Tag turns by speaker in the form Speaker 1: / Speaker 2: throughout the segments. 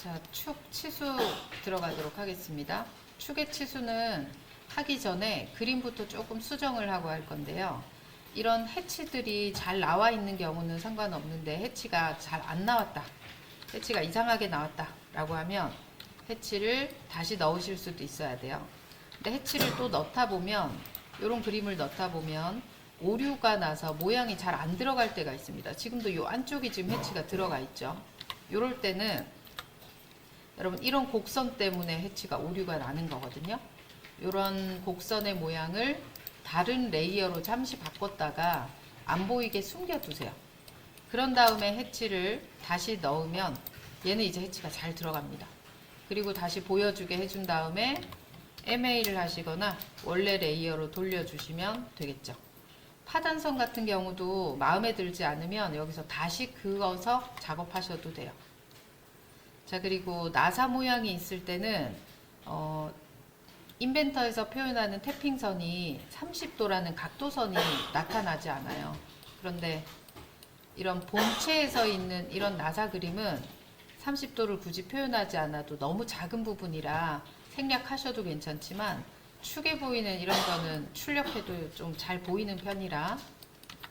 Speaker 1: 자, 축 치수 들어가도록 하겠습니다. 축의 치수는 하기 전에 그림부터 조금 수정을 하고 할 건데요. 이런 해치들이 잘 나와 있는 경우는 상관없는데 해치가 잘 안 나왔다, 해치가 이상하게 나왔다 라고 하면 해치를 다시 넣으실 수도 있어야 돼요. 근데 해치를 또 넣다 보면, 이런 그림을 넣다 보면 오류가 나서 모양이 잘 안 들어갈 때가 있습니다. 지금도 이 안쪽이 지금 해치가 들어가 있죠. 이럴 때는 여러분 이런 곡선 때문에 해치가 오류가 나는 거거든요. 이런 곡선의 모양을 다른 레이어로 잠시 바꿨다가 안 보이게 숨겨두세요. 그런 다음에 해치를 다시 넣으면 얘는 이제 해치가 잘 들어갑니다. 그리고 다시 보여주게 해준 다음에 MA를 하시거나 원래 레이어로 돌려주시면 되겠죠. 파단선 같은 경우도 마음에 들지 않으면 여기서 다시 그어서 작업하셔도 돼요. 자, 그리고 나사 모양이 있을 때는 인벤터에서 표현하는 태핑선이 30도라는 각도선이 나타나지 않아요. 그런데 이런 본체에서 있는 이런 나사 그림은 30도를 굳이 표현하지 않아도 너무 작은 부분이라 생략하셔도 괜찮지만, 축에 보이는 이런 거는 출력해도 좀 잘 보이는 편이라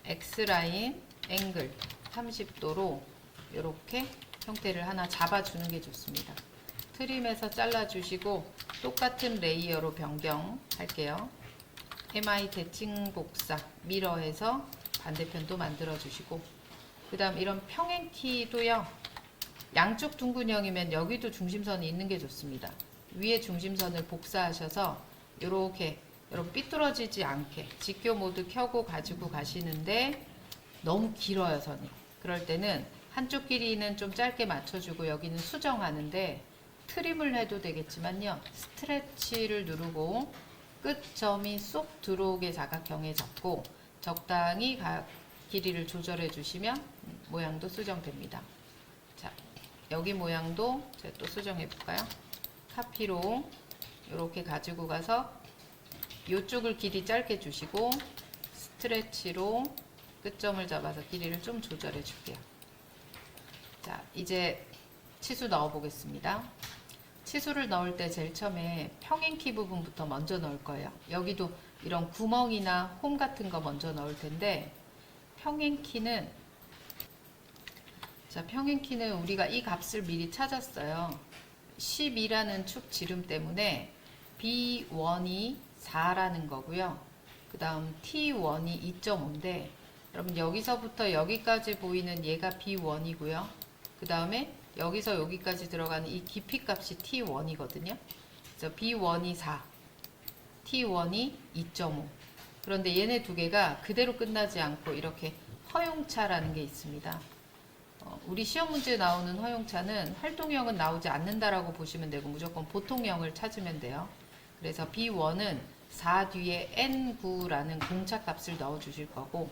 Speaker 1: X라인 앵글 30도로 이렇게 형태를 하나 잡아주는 게 좋습니다. 트림에서 잘라주시고 똑같은 레이어로 변경할게요. MI 대칭 복사 미러해서 반대편도 만들어주시고, 그 다음 이런 평행키도요, 양쪽 둥근형이면 여기도 중심선이 있는 게 좋습니다. 위에 중심선을 복사하셔서 이렇게 여러분 삐뚤어지지 않게 직교 모드 켜고 가지고 가시는데, 너무 길어요 선이. 그럴 때는 한쪽 길이는 좀 짧게 맞춰주고 여기는 수정하는데, 트림을 해도 되겠지만요, 스트레치를 누르고 끝점이 쏙 들어오게 사각형에 잡고 적당히 길이를 조절해 주시면 모양도 수정됩니다. 자, 여기 모양도 제가 또 수정해 볼까요? 카피로 이렇게 가지고 가서 이쪽을 길이 짧게 주시고 스트레치로 끝점을 잡아서 길이를 좀 조절해 줄게요. 자, 이제 치수 넣어 보겠습니다. 치수를 넣을 때 제일 처음에 평행키 부분부터 먼저 넣을 거예요. 여기도 이런 구멍이나 홈 같은 거 먼저 넣을 텐데, 평행키는 우리가 이 값을 미리 찾았어요. 12라는 축 지름 때문에 B1이 4라는 거고요. 그 다음 T1이 2.5인데, 여러분 여기서부터 여기까지 보이는 얘가 B1이고요. 그 다음에 여기서 여기까지 들어가는 이 깊이 값이 T1이거든요. 그래서 B1이 4, T1이 2.5. 그런데 얘네 두 개가 그대로 끝나지 않고 이렇게 허용차라는 게 있습니다. 우리 시험 문제에 나오는 허용차는 활동형은 나오지 않는다라고 보시면 되고 무조건 보통형을 찾으면 돼요. 그래서 B1은 4 뒤에 N9라는 공차 값을 넣어 주실 거고,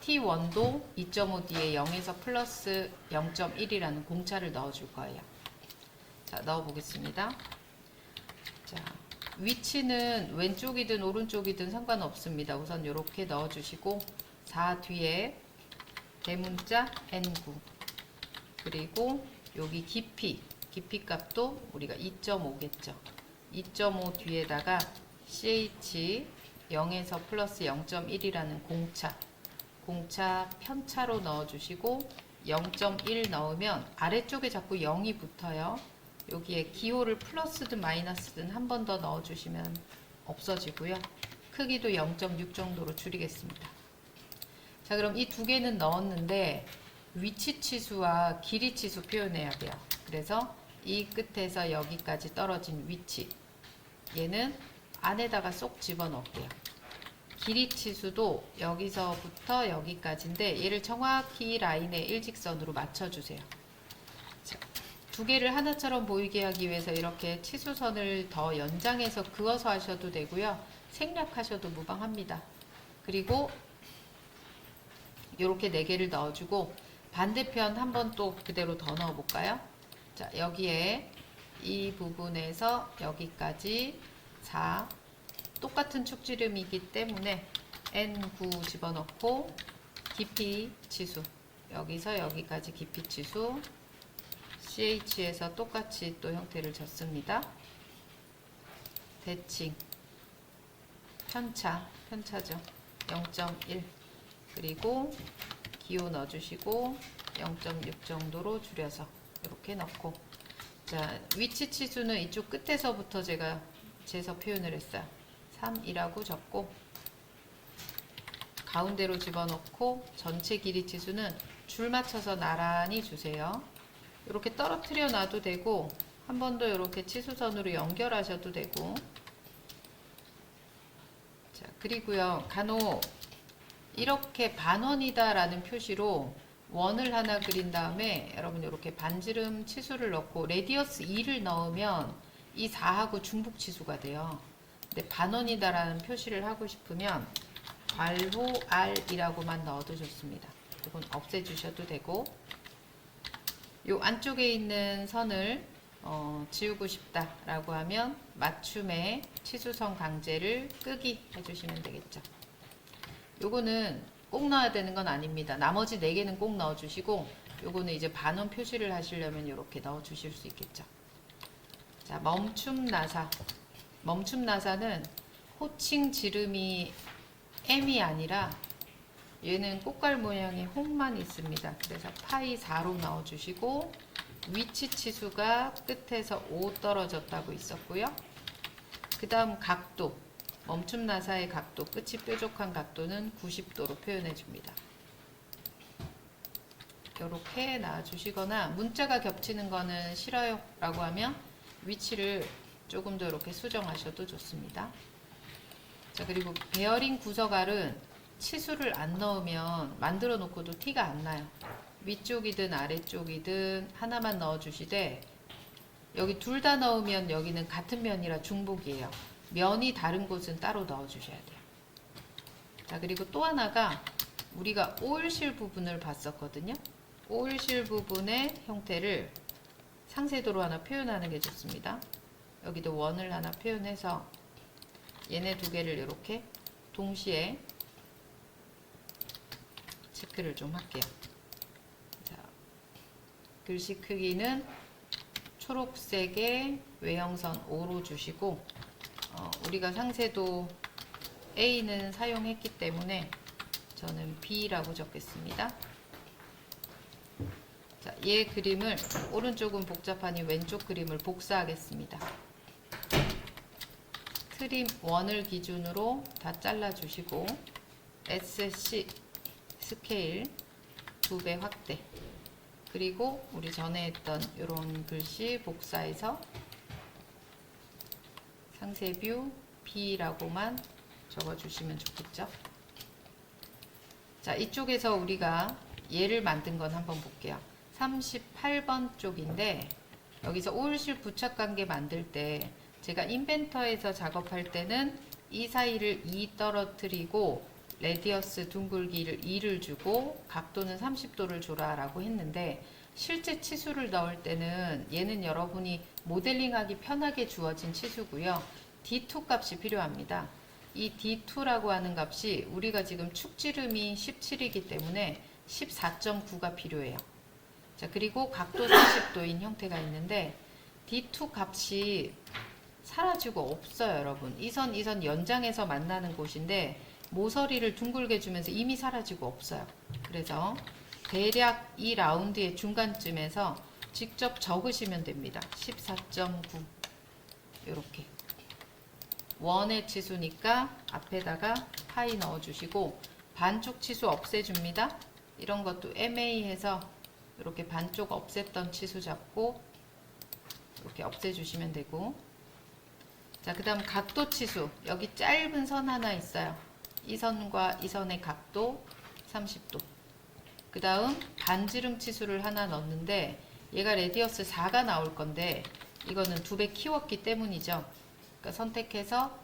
Speaker 1: T1도 2.5 뒤에 0에서 플러스 0.1이라는 공차를 넣어 줄 거예요. 자, 넣어 보겠습니다. 자, 위치는 왼쪽이든 오른쪽이든 상관없습니다. 우선 이렇게 넣어 주시고 4 뒤에 대문자 N9, 그리고 여기 깊이 값도 우리가 2.5겠죠. 2.5 뒤에다가 CH 0에서 플러스 0.1이라는 공차 편차로 넣어주시고 0.1 넣으면 아래쪽에 자꾸 0이 붙어요. 여기에 기호를 플러스든 마이너스든 한 번 더 넣어주시면 없어지고요. 크기도 0.6 정도로 줄이겠습니다. 자, 그럼 이 두 개는 넣었는데 위치 치수와 길이 치수 표현해야 돼요. 그래서 이 끝에서 여기까지 떨어진 위치, 얘는 안에다가 쏙 집어넣을게요. 길이 치수도 여기서부터 여기까지인데 얘를 정확히 라인에 일직선으로 맞춰주세요. 자, 두 개를 하나처럼 보이게 하기 위해서 이렇게 치수선을 더 연장해서 그어서 하셔도 되고요. 생략하셔도 무방합니다. 그리고 이렇게 4개를 넣어주고 반대편 한번 또 그대로 더 넣어볼까요? 자, 여기에 이 부분에서 여기까지 4, 똑같은 축지름이기 때문에 N9 집어넣고 깊이 치수, 여기서 여기까지 깊이 치수 CH에서 똑같이 또 형태를 줬습니다. 대칭, 편차죠. 0.1. 그리고 기호 넣어주시고 0.6 정도로 줄여서 이렇게 넣고, 자, 위치 치수는 이쪽 끝에서부터 제가 재서 표현을 했어요. 3이라고 적고 가운데로 집어넣고 전체 길이 치수는 줄 맞춰서 나란히 주세요. 이렇게 떨어뜨려 놔도 되고 한 번 더 이렇게 치수선으로 연결하셔도 되고. 자, 그리고요, 간혹 이렇게 반원이다 라는 표시로 원을 하나 그린 다음에 여러분 이렇게 반지름 치수를 넣고 레디어스 2를 넣으면 이 4하고 중복 치수가 돼요. 근데 반원이다 라는 표시를 하고 싶으면 괄호 R이라고만 넣어도 좋습니다. 이건 없애주셔도 되고, 요 안쪽에 있는 선을 지우고 싶다 라고 하면 맞춤의 치수선 강제를 끄기 해주시면 되겠죠. 요거는 꼭 넣어야 되는 건 아닙니다. 나머지 4개는 꼭 넣어주시고, 요거는 이제 반원 표시를 하시려면 이렇게 넣어주실 수 있겠죠. 자, 멈춤 나사. 멈춤 나사는 호칭 지름이 M이 아니라 얘는 꽃갈 모양의 홍만 있습니다. 그래서 파이 4로 넣어주시고, 위치 치수가 끝에서 5 떨어졌다고 있었고요. 그 다음 각도, 멈춤 나사의 각도, 끝이 뾰족한 각도는 90도로 표현해 줍니다. 이렇게 놔주시거나, 문자가 겹치는 거는 싫어요 라고 하면 위치를 조금 더 이렇게 수정하셔도 좋습니다. 자, 그리고 베어링 구석알은 치수를 안 넣으면 만들어 놓고도 티가 안 나요. 위쪽이든 아래쪽이든 하나만 넣어 주시되, 여기 둘 다 넣으면 여기는 같은 면이라 중복이에요. 면이 다른 곳은 따로 넣어 주셔야 돼요. 자, 그리고 또 하나가 우리가 오일실 부분을 봤었거든요. 오일실 부분의 형태를 상세도로 하나 표현하는 게 좋습니다. 여기도 원을 하나 표현해서 얘네 두 개를 이렇게 동시에 체크를 좀 할게요. 자, 글씨 크기는 초록색의 외형선 5로 주시고, 우리가 상세도 A는 사용했기 때문에 저는 B라고 적겠습니다. 자, 얘 그림을 오른쪽은 복잡하니 왼쪽 그림을 복사하겠습니다. 트림 1을 기준으로 다 잘라주시고, SC 스케일 2배 확대, 그리고 우리 전에 했던 이런 글씨 복사해서 상세뷰 B라고만 적어주시면 좋겠죠. 자, 이쪽에서 우리가 얘를 만든 건 한번 볼게요. 38번 쪽인데, 여기서 오일실 부착관계 만들 때 제가 인벤터에서 작업할 때는 이 사이를 2 떨어뜨리고 레디어스 둥글기를 2를 주고 각도는 30도를 줘라 라고 했는데, 실제 치수를 넣을 때는 얘는 여러분이 모델링하기 편하게 주어진 치수고요. D2 값이 필요합니다. 이 D2라고 하는 값이 우리가 지금 축지름이 17이기 때문에 14.9가 필요해요. 자, 그리고 각도 30도인 형태가 있는데 D2 값이 사라지고 없어요, 여러분. 이 선 연장해서 만나는 곳인데 모서리를 둥글게 주면서 이미 사라지고 없어요. 그래서 대략 이 라운드의 중간쯤에서 직접 적으시면 됩니다. 14.9 이렇게. 원의 치수니까 앞에다가 파이 넣어주시고, 반쪽 치수 없애줍니다. 이런 것도 MA 해서 이렇게 반쪽 없앴던 치수 잡고 이렇게 없애주시면 되고, 자, 그 다음 각도 치수. 여기 짧은 선 하나 있어요. 이 선과 이 선의 각도 30도. 그 다음 반지름 치수를 하나 넣는데 얘가 레디어스 4가 나올 건데 이거는 2배 키웠기 때문이죠. 그러니까 선택해서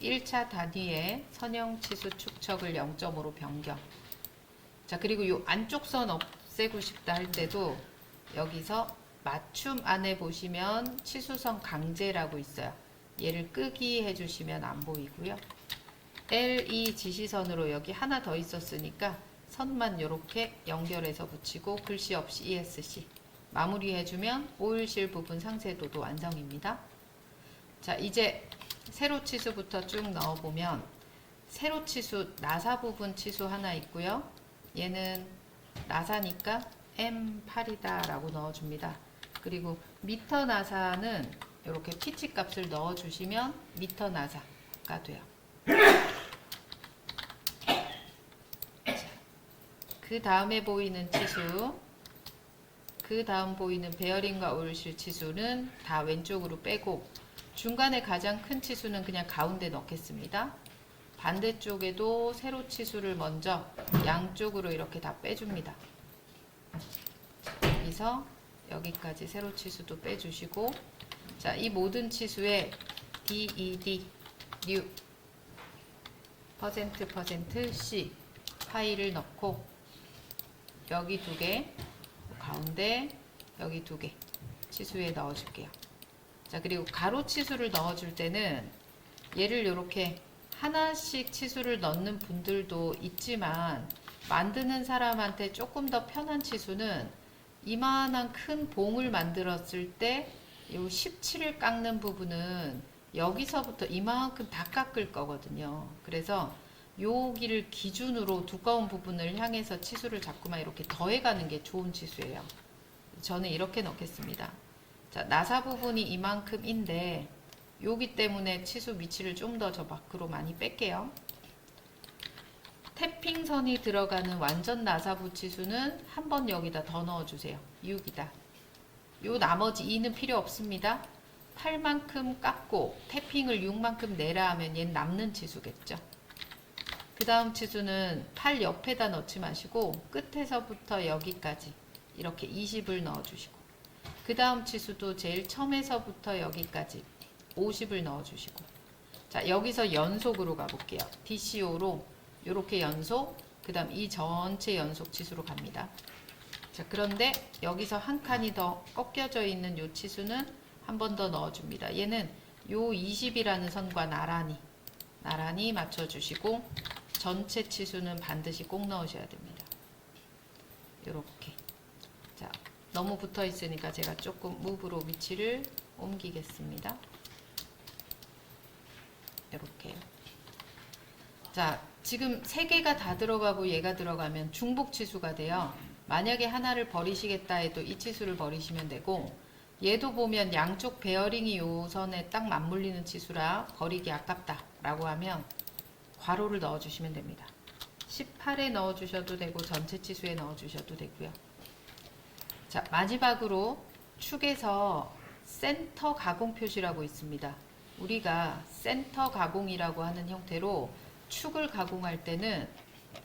Speaker 1: 1차 단위의 선형 치수 축척을 0.5로 변경. 자, 그리고 이 안쪽 선 없애고 싶다 할 때도 여기서 맞춤 안에 보시면 치수선 강제라고 있어요. 얘를 끄기 해주시면 안 보이고요. LE 지시선으로 여기 하나 더 있었으니까 선만 이렇게 연결해서 붙이고 글씨 없이 ESC. 마무리해주면 오일실 부분 상세도도 완성입니다. 자, 이제 세로 치수부터 쭉 넣어보면 세로 치수 나사 부분 치수 하나 있고요. 얘는 나사니까 M8이다 라고 넣어줍니다. 그리고 미터 나사는 이렇게 피치 값을 넣어주시면 미터 나사가 돼요. 그 다음에 보이는 치수, 그 다음 보이는 베어링과 오일실 치수는 다 왼쪽으로 빼고 중간에 가장 큰 치수는 그냥 가운데 넣겠습니다. 반대쪽에도 세로 치수를 먼저 양쪽으로 이렇게 다 빼줍니다. 여기서 여기까지 세로 치수도 빼주시고, 자, 이 모든 치수에 DED, new, %% 파이를 넣고 여기 두 개, 가운데 여기 두 개 치수에 넣어줄게요. 자, 그리고 가로 치수를 넣어줄 때는 얘를 이렇게 하나씩 치수를 넣는 분들도 있지만 만드는 사람한테 조금 더 편한 치수는 이만한 큰 봉을 만들었을 때 이 17을 깎는 부분은 여기서부터 이만큼 다 깎을 거거든요. 그래서 여기를 기준으로 두꺼운 부분을 향해서 치수를 자꾸만 이렇게 더해가는 게 좋은 치수예요. 저는 이렇게 넣겠습니다. 자, 나사 부분이 이만큼인데 여기 때문에 치수 위치를 좀 더 저 밖으로 많이 뺄게요. 태핑선이 들어가는 완전 나사부 치수는 한번 여기다 더 넣어주세요. 6이다. 요 나머지 2는 필요 없습니다. 8만큼 깎고 태핑을 6만큼 내라 하면 얘는 남는 치수겠죠. 그 다음 치수는 팔 옆에다 넣지 마시고 끝에서부터 여기까지 이렇게 20을 넣어주시고, 그 다음 치수도 제일 처음에서부터 여기까지 50을 넣어주시고, 자, 여기서 연속으로 가볼게요. DCO로 이렇게 연속, 그 다음 이 전체 연속 치수로 갑니다. 자, 그런데 여기서 한 칸이 더 꺾여져 있는 요 치수는 한 번 더 넣어줍니다. 얘는 요 20이라는 선과 나란히 맞춰주시고 전체 치수는 반드시 꼭 넣으셔야 됩니다. 요렇게. 자, 너무 붙어 있으니까 제가 조금 무브로 위치를 옮기겠습니다. 이렇게요. 자, 지금 3개가 다 들어가고 얘가 들어가면 중복 치수가 돼요. 만약에 하나를 버리시겠다 해도 이 치수를 버리시면 되고, 얘도 보면 양쪽 베어링이 요 선에 딱 맞물리는 치수라 버리기 아깝다 라고 하면 괄호를 넣어주시면 됩니다. 18에 넣어주셔도 되고 전체 치수에 넣어주셔도 되고요. 자, 마지막으로 축에서 센터 가공 표시라고 있습니다. 우리가 센터 가공이라고 하는 형태로 축을 가공할 때는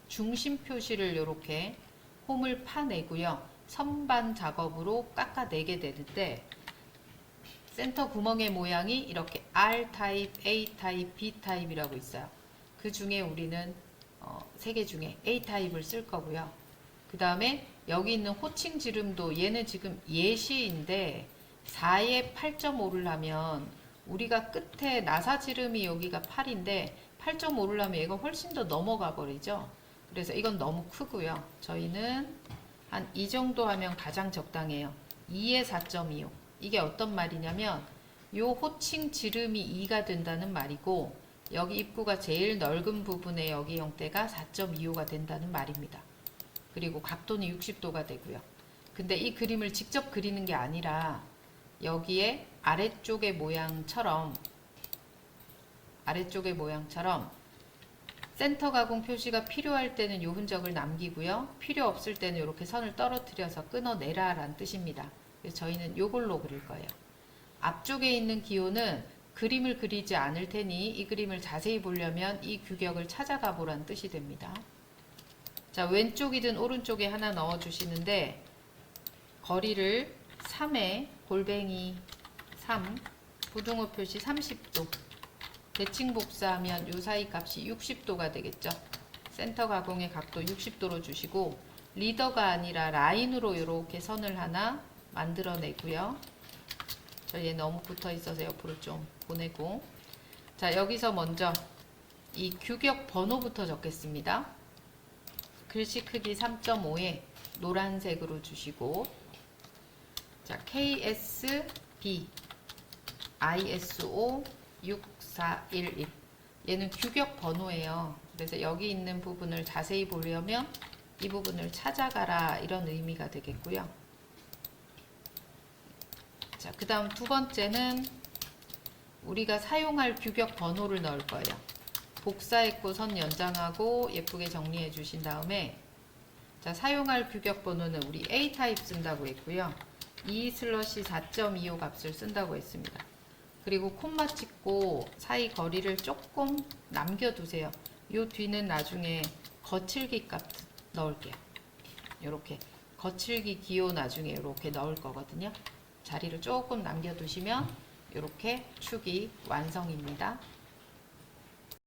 Speaker 1: 중심 표시를 이렇게 홈을 파내고요. 선반 작업으로 깎아내게 되는데 센터 구멍의 모양이 이렇게 R 타입, A 타입, B 타입이라고 있어요. 그 중에 우리는 3개 중에 A 타입을 쓸 거고요. 그 다음에 여기 있는 호칭 지름도 얘는 지금 예시인데 4에 8.5를 하면 우리가 끝에 나사 지름이 여기가 8인데 8.5를 하면 얘가 훨씬 더 넘어가 버리죠. 그래서 이건 너무 크고요. 저희는 한 이 정도 하면 가장 적당해요. 2에 4.25. 이게 어떤 말이냐면 요 호칭 지름이 2가 된다는 말이고 여기 입구가 제일 넓은 부분에 여기 형태가 4.25가 된다는 말입니다. 그리고 각도는 60도가 되고요. 근데 이 그림을 직접 그리는 게 아니라 여기에 아래쪽의 모양처럼 센터 가공 표시가 필요할 때는 이 흔적을 남기고요. 필요 없을 때는 이렇게 선을 떨어뜨려서 끊어내라 라는 뜻입니다. 그래서 저희는 이걸로 그릴 거예요. 앞쪽에 있는 기호는 그림을 그리지 않을 테니 이 그림을 자세히 보려면 이 규격을 찾아가 보라는 뜻이 됩니다. 자, 왼쪽이든 오른쪽에 하나 넣어 주시는데 거리를 3에 골뱅이 3, 부등호 표시 30도, 대칭 복사하면 요 사이 값이 60도가 되겠죠. 센터 가공의 각도 60도로 주시고 리더가 아니라 라인으로 이렇게 선을 하나 만들어내고요. 얘 너무 붙어 있어서 옆으로 좀 보내고, 자, 여기서 먼저 이 규격 번호부터 적겠습니다. 글씨 크기 3.5에 노란색으로 주시고, 자, KSB ISO 6411 얘는 규격 번호예요. 그래서 여기 있는 부분을 자세히 보려면 이 부분을 찾아가라 이런 의미가 되겠고요. 자, 그 다음 두 번째는 우리가 사용할 규격 번호를 넣을 거예요. 복사했고 선 연장하고 예쁘게 정리해 주신 다음에 자, 사용할 규격 번호는 우리 A 타입 쓴다고 했고요. 2/4.25 값을 쓴다고 했습니다. 그리고 콤마 찍고 사이 거리를 조금 남겨두세요. 요 뒤는 나중에 거칠기 값 넣을게요. 요렇게 거칠기 기호 나중에 이렇게 넣을 거거든요. 자리를 조금 남겨두시면 이렇게 축이 완성입니다.